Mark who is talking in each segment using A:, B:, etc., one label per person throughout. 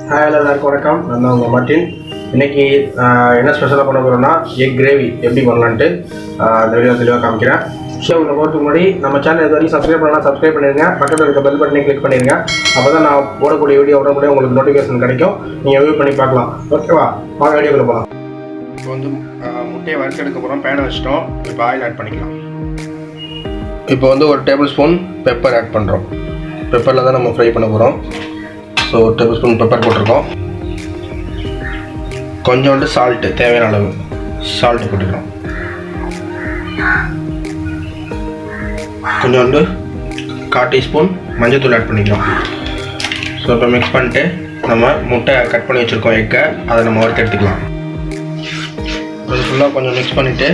A: Hi எல்லாருக்கும் வணக்கம். நான் உங்கள் மார்ட்டின். இன்றைக்கி என்ன ஸ்பெஷலாக பண்ண போகிறோம்னா எக் கிரேவி எப்படி பண்ணலான்ட்டு இந்த வீடியோ தெளிவாக காமிக்கிறேன். ஸோ உங்களை போகிறதுக்கு முன்னாடி நம்ம சேனல் இது வரைக்கும் சப்ஸ்கிரைப் பண்ணலாம், சப்ஸ்கிரைப் பண்ணிடுங்க. பக்கத்தில் இருக்க பெல் பட்டனை கிளிக் பண்ணிடுங்க. அப்போ தான் நான் போடக்கூடிய வீடியோ உடனே உங்களுக்கு நோட்டிஃபிகேஷன் கிடைக்கும். நீங்கள் வியூ பண்ணி பார்க்கலாம். ஓகேவா? வாங்க வீடியோக்குள்ள போகலாம். இப்போ வந்து முட்டையை வறுத்தெடுக்க போகிறோம். பேனை வச்சிட்டோம். இப்போ ஆயில் ஆட் பண்ணிக்கலாம். இப்போ வந்து ஒரு டேபிள் ஸ்பூன் பெப்பர் ஆட் பண்ணுறோம். பெப்பரில் தான் நம்ம ஃப்ரை பண்ண போகிறோம். ஸோ ஒரு டேபிள் ஸ்பூன் பெப்பர் போட்டிருக்கோம். கொஞ்சோண்டு சால்ட்டு, தேவையான அளவு சால்ட்டு போட்டுக்கிறோம். கொஞ்சோண்டு 1/4 டீஸ்பூன் மஞ்சள்தூள் ஆட் பண்ணிக்கிறோம். ஸோ இப்போ மிக்ஸ் பண்ணிட்டு நம்ம முட்டை கட் பண்ணி வச்சுருக்கோம் எக்கை, அதை நம்ம வறுத்து எடுத்துக்கலாம். அது ஃபுல்லாக கொஞ்சம் மிக்ஸ் பண்ணிவிட்டு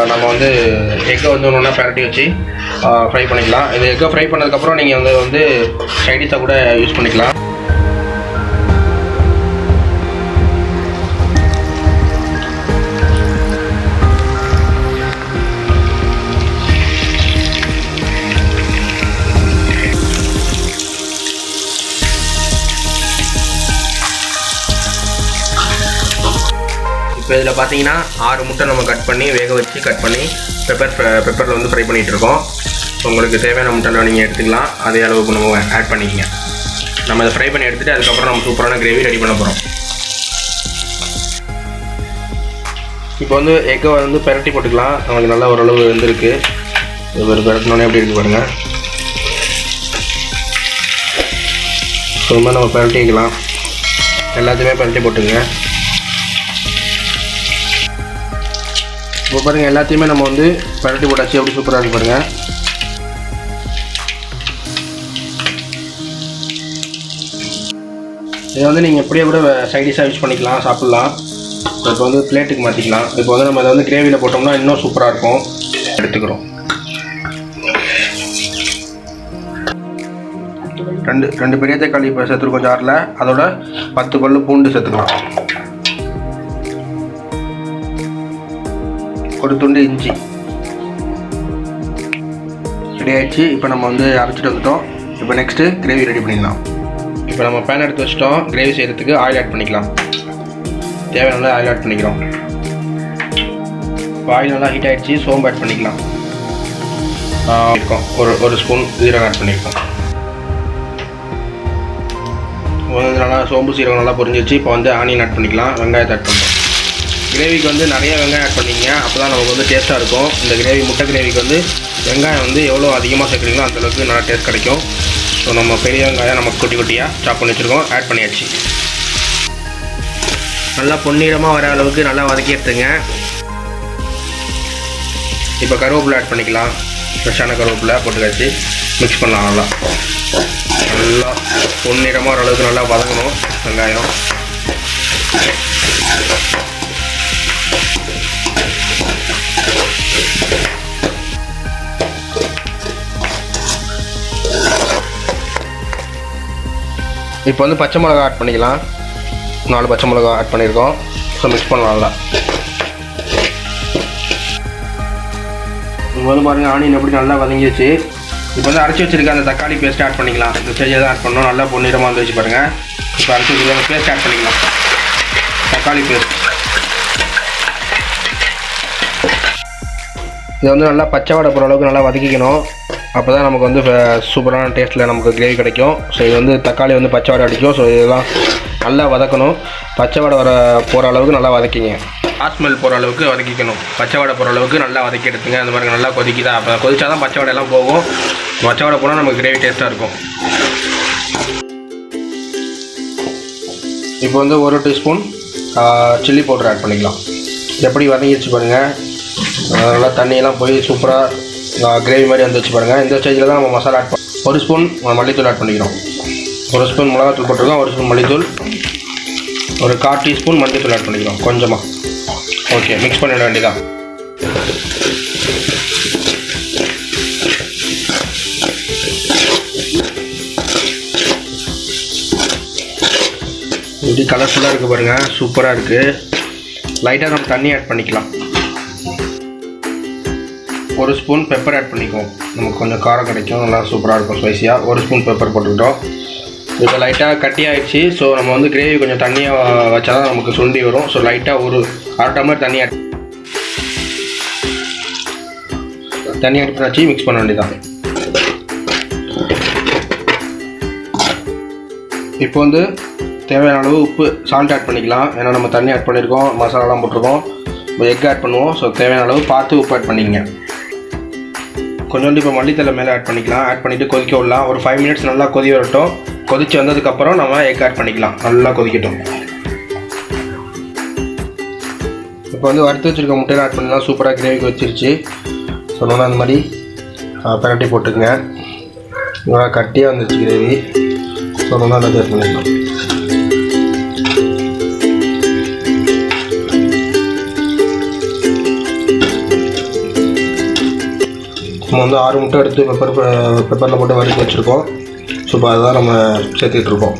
A: நம்ம வந்து எக்கை வந்து ஒன்றா பரட்டி வச்சு ஃப்ரை பண்ணிக்கலாம். இது எக்கை ஃப்ரை பண்ணதுக்கப்புறம் நீங்கள் வந்து சைடிஷாக கூட யூஸ் பண்ணிக்கலாம். இப்போ இதில் பார்த்தீங்கன்னா 6 முட்டை நம்ம கட் பண்ணி வேக வச்சு கட் பண்ணி பெப்பரில் வந்து ஃப்ரை பண்ணிகிட்ருக்கோம். உங்களுக்கு தேவையான முட்டைலாம் நீங்கள் எடுத்துக்கலாம். அதே அளவுக்கு நம்ம ஆட் பண்ணிக்கங்க. நம்ம இதை ஃப்ரை பண்ணி எடுத்துகிட்டு அதுக்கப்புறம் நம்ம சூப்பரான கிரேவி ரெடி பண்ண போகிறோம். இப்போ வந்து எக்கை வந்து பெரட்டி போட்டுக்கலாம். நமக்கு நல்லா ஓரளவு வெந்திருக்கு. இது ஒரு பெரட்டினோடனே எப்படி இருக்குது பாருங்கள். ரொம்ப நம்ம பெரட்டி வைக்கலாம். எல்லாத்தையுமே பெரட்டி போட்டுங்க. இப்போ பாருங்கள், எல்லாத்தையுமே நம்ம வந்து பரட்டி போட்டாச்சு. எப்படி சூப்பராக இருக்கு பாருங்கள். இதை வந்து நீங்கள் எப்படியே கூட சைடிஷாக யூஸ் பண்ணிக்கலாம், சாப்பிட்லாம். இப்போ வந்து பிளேட்டுக்கு மாற்றிக்கலாம். இப்போ வந்து நம்ம அதை வந்து கிரேவியில் போட்டோம்னா இன்னும் சூப்பராக இருக்கும். எடுத்துக்கிறோம். ரெண்டு பெரிய தக்காளி இப்போ சேர்த்துருக்கோம் ஜாரில். அதோட 10 பல்லு பூண்டு சேர்த்துக்கலாம். ஒரு துண்டு இஞ்சி ரெடி ஆகிடுச்சு. இப்போ நம்ம வந்து அரைச்சிட்டு வந்துட்டோம். இப்போ நெக்ஸ்ட்டு கிரேவி ரெடி பண்ணிடலாம். இப்போ நம்ம பேன் எடுத்து வச்சிட்டோம். கிரேவி செய்கிறதுக்கு ஆயில் ஆட் பண்ணிக்கலாம். தேவையான ஆயில் ஆட் பண்ணிக்கிறோம். இப்போ ஆயில் நல்லா ஹீட் ஆகிடுச்சு. சோம்பு ஆட் பண்ணிக்கலாம். இருக்கோம் ஒரு ஸ்பூன் சீரகம் ஆட் பண்ணியிருக்கோம். நல்லா சோம்பு சீரகம் நல்லா பொரிஞ்சிச்சு. இப்போ வந்து ஆனியன் ஆட் பண்ணிக்கலாம். வெங்காயத்தை ஆட் பண்ணுறோம். கிரேவிக்கு வந்து நிறைய வெங்காயம் ஆட் பண்ணிங்க. அப்போ தான் நமக்கு வந்து டேஸ்ட்டாக இருக்கும். இந்த கிரேவி முட்டை கிரேவிக்கு வந்து வெங்காயம் வந்து எவ்வளோ அதிகமாக சேர்க்குறீங்களோ அந்தளவுக்கு நல்லா டேஸ்ட் கிடைக்கும். ஸோ நம்ம பெரிய வெங்காயம் நம்ம குட்டி குட்டியாக சாப் பண்ணி வச்சுருக்கோம். ஆட் பண்ணியாச்சு. நல்லா பொன்னிறமாக வர அளவுக்கு நல்லா வதக்கி எடுத்துங்க. இப்போ கருவேப்பிலை ஆட் பண்ணிக்கலாம். ஃப்ரெஷ்ஷான கருவேப்பிலை போட்டுக்காச்சு. மிக்ஸ் பண்ணலாம். நல்லா பொன்னிறமாக வர அளவுக்கு நல்லா வதங்கணும் வெங்காயம். இப்போ வந்து பச்சை மிளகா ஆட் பண்ணிக்கலாம். 4 பச்சை மிளகா ஆட் பண்ணியிருக்கோம். ஸோ மிக்ஸ் பண்ணலாம் நல்லா. இப்போ வந்து பாருங்கள், ஆனியன் எப்படி நல்லா வதங்கிடுச்சு. இப்போ வந்து அரைச்சி வச்சுருக்க அந்த தக்காளி பேஸ்ட் ஆட் பண்ணிக்கலாம். இந்த ஸ்டேஜில் தான் ஆட் பண்ணணும். நல்லா பொன்னிறமாக வந்து வச்சு பாருங்கள். இப்போ அரைச்சி வச்சுருக்க பேஸ்ட் ஆட் பண்ணிக்கலாம். தக்காளி பேஸ்ட் இதை வந்து நல்லா பச்சை வாடை போகிற அளவுக்கு நல்லா வதக்கிக்கணும். அப்போ தான் நமக்கு வந்து சூப்பரான டேஸ்ட்டில் நமக்கு கிரேவி கிடைக்கும். ஸோ இது வந்து தக்காளி வந்து பச்சை வாடை அடிக்கும். ஸோ இதெல்லாம் நல்லா வதக்கணும். பச்சை வாடை போகிற அளவுக்கு நல்லா வதக்கிங்க. ஸ்மெல் போகிற அளவுக்கு வதக்கிக்கணும். பச்சை வாடை போகிற அளவுக்கு நல்லா வதக்கி எடுத்துங்க. அந்த மாதிரி நல்லா கொதிக்குதா, அப்போ கொதிச்சா தான் பச்சை வாடை எல்லாம் போகும். பச்சை வாடை போனால் நமக்கு கிரேவி டேஸ்ட்டாக இருக்கும். இப்போ வந்து 1 டீஸ்பூன் சில்லி பவுடர் ஆட் பண்ணிக்கலாம். எப்படி வதங்கிடுச்சு பாருங்கள். நல்லா தண்ணியெல்லாம் போய் சூப்பராக கிரேவி மாதிரி வந்துச்சு பாருங்கள். இந்த ஸ்டேஜில் தான் நம்ம மசாலா ஆட் பண்ணோம். 1 ஸ்பூன் மல்லித்தூள் ஆட் பண்ணிக்கிறோம். 1 ஸ்பூன் மிளகாத்தூள் போட்டிருக்கோம். 1 ஸ்பூன் மல்லித்தூள், ஒரு 1/4 டீஸ்பூன் மஞ்சத்தூள் ஆட் பண்ணிக்கிறோம் கொஞ்சமாக. ஓகே, மிக்ஸ் பண்ணிட வேண்டியதான். இப்படி கலர்ஃபுல்லாக இருக்குது பாருங்கள். சூப்பராக இருக்குது. லைட்டாக நம்ம தண்ணி ஆட் பண்ணிக்கலாம். 1 ஸ்பூன் பெப்பர் ஆட் பண்ணிக்குவோம். நமக்கு கொஞ்சம் காரம் கிடைக்கும், நல்லா சூப்பராக இருக்கும் ஸ்பைஸியாக. 1 ஸ்பூன் பெப்பர் போட்டுக்கிட்டோம். இப்போ லைட்டாக கட்டி ஆகிடுச்சு. ஸோ நம்ம வந்து கிரேவி கொஞ்சம் தண்ணியாக வச்சா தான் நமக்கு சுண்டி வரும். ஸோ லைட்டாக ஒரு அரை டம்ளர் தண்ணி ஆட் பண்ணி வச்சு மிக்ஸ் பண்ண வேண்டியதான். இப்போ வந்து தேவையான அளவு உப்பு சால்ட் ஆட் பண்ணிக்கலாம். ஏன்னா நம்ம தண்ணி ஆட் பண்ணியிருக்கோம், மசாலாலாம் போட்டிருக்கோம். இப்போ எக் ஆட் பண்ணுவோம். ஸோ தேவையான அளவு பார்த்து உப்பு ஆட் பண்ணிக்கங்க. கொஞ்சோண்டு இப்போ மல்லித்தலை மேலே ஆட் பண்ணிக்கலாம். ஆட் பண்ணிவிட்டு கொதிக்க விடலாம். ஒரு 5 மினிட்ஸ் நல்லா கொதி வரட்டும். கொதிச்சு வந்ததுக்கப்புறம் நம்ம எக் ஆட் பண்ணிக்கலாம். நல்லா கொதிக்கட்டும். இப்போ வந்து வறுத்து வச்சுருக்க முட்டையை ஆட் பண்ணிக்கலாம். சூப்பராக கிரேவிக்கு வச்சிருச்சு. சொன்னோன்னா அந்த மாதிரி பரட்டி போட்டுக்குங்க. நல்லா கட்டியாக வந்துருச்சு கிரேவி. சொன்னோன்னா நல்லா ஆட் பண்ணிக்கலாம். நம்ம வந்து 6 முட்டை எடுத்து பெப்பரில் போட்டு வறுத்து வச்சுருக்கோம். ஸோ இப்போ அதுதான் நம்ம சேர்த்துக்கிட்டுருக்கோம்.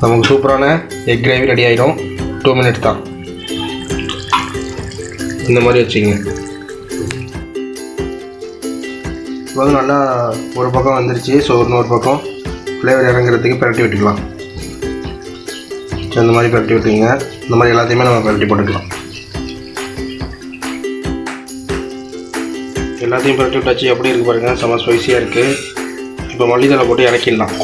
A: நமக்கு சூப்பரான எக் கிரேவி ரெடி ஆகிடும். 2 மினிட்ஸ் தான். இந்த மாதிரி வச்சுங்க. இப்போ வந்து நல்லா ஒரு பக்கம் வந்துருச்சு. ஸோ இன்னொரு பக்கம் ஃப்ளேவர் இறங்குறதுக்கு பரட்டி விட்டுக்கலாம். ஸோ இந்த மாதிரி பரட்டி விட்டுங்க. இந்த மாதிரி எல்லாத்தையுமே நம்ம பரட்டி போட்டுக்கலாம். எல்லாத்தையும் பரட்டி விட்டாச்சு. எப்படி இருக்குது பாருங்கள், செம்ம ஸ்பைஸியாக இருக்குது. இப்போ மல்லித்தலை போட்டு இறக்கிடலாம்.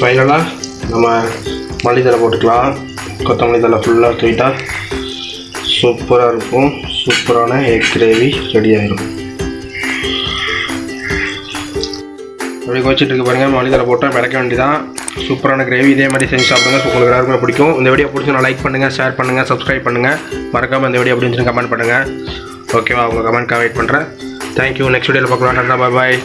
A: ஃபைனலாக நம்ம மல்லித்தலை போட்டுக்கலாம். கொத்தமல்லி தலை ஃபுல்லாக தூக்கிட்டா சூப்பராக இருக்கும். சூப்பரான எக் கிரேவி ரெடி ஆகிடும். அப்படி வச்சுட்டு இருக்கு பாருங்கள். மல்லித்தலை போட்டால் மிளக்க வேண்டியதான். சூப்பரான கிரேவி. இதே மாதிரி செஞ்சு சாப்பிடுங்க. உங்களுக்கு எல்லாருக்குமே பிடிக்கும். இந்த வீடியோ பிடிச்சி லைக் பண்ணுங்கள், ஷேர் பண்ணுங்கள், சப்ஸ்கிரைப் பண்ணுங்கள். மறக்காமல் இந்த வீடியோ பிடிச்சின்னு கமெண்ட் பண்ணுங்கள். ஓகேவா? உங்கள் கமெண்ட்காக வெயிட் பண்ணுறேன். தேங்க்யூ. நெக்ஸ்ட் வீடியோவில் பார்க்கலாம். பாய் பாய்.